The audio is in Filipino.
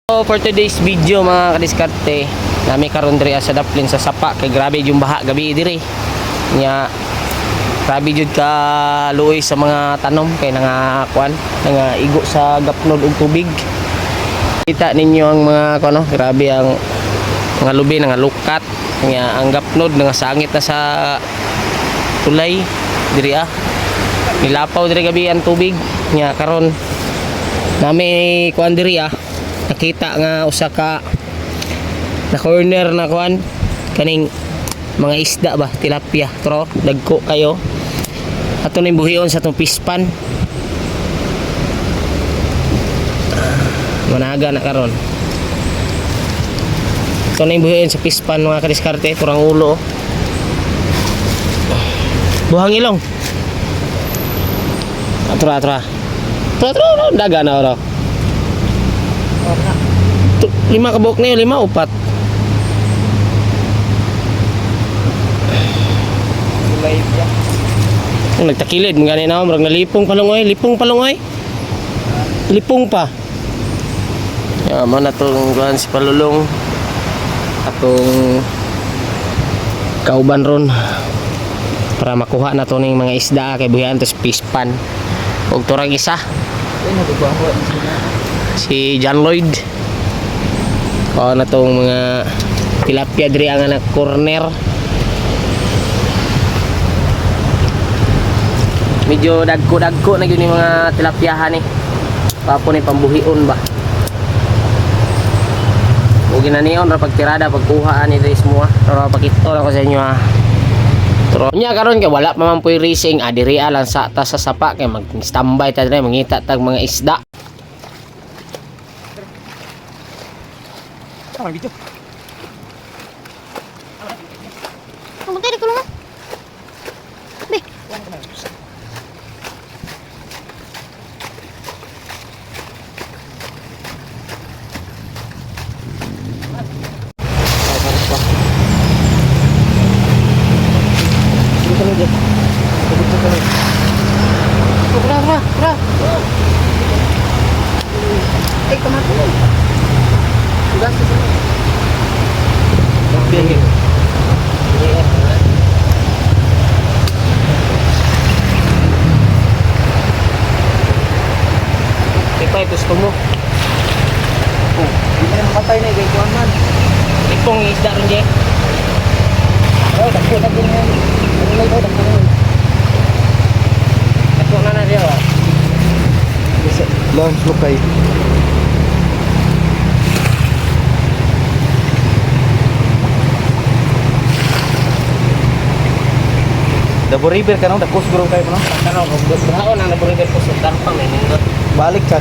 So for today's video mga kadiskarte, nami karon diri sa Daplin sa Sapa kay grabe yung baha gabi diri. Nya grabe jud ka luoy sa mga tanom kay nangakuan, nangaigo sa gapnod og tubig. Kita ninyo ang mga kuno, grabe ang mga lubi nangalukat. Nya ang gapnod nangasangit na sa tulay diri Nilapaw diri gabi ang tubig. Nya karon nami kuan diri nakita nga usa ka na corner na kuan kaning mga isda ba, tilapia, tro dagko kayo ato ning buhion sa tong pispan. Managa na karon ito ning buhion sa pispan mga kadiskarte, turang ulo buhang ilong atra daga na oro. 5 kabok na yun, 5 upat. Nagtakilid mga ganun na, marag nalipong palungoy, lipong pa. Yaman na itong si Palulong atong kauban ron para makuha na ito ng mga isda kay buhian ito pispan huwag turang isa si John Lloyd na itong mga tilapia diri ang anak corner. Medyo dagko na yun yung mga tilapiahan papo ni pambuhion ba o ginanion ra pagtirada pagkuhaan ni diri semua pero pakito lang ko sa inyo pero nya karon kay wala pa man poy racing diri lang sa ta sa Sapa kay mag standby ta diri mangita tag mga isda. Tama dito. Ang magkaya ko lang. Be. Bra. Eh, kemana lu? Tugas ke sana. Oke. Ito ay gusto mo. Oh, hindi na patay na kay kuan man. Ipong isda ron je. Oh, dako na din yan. Dako na dia. Launch lukay. Dabo river ka no, dako siguro kayo no. Ano, kung gusto ang Dabo River po sa tarpang nindot. Balik kan.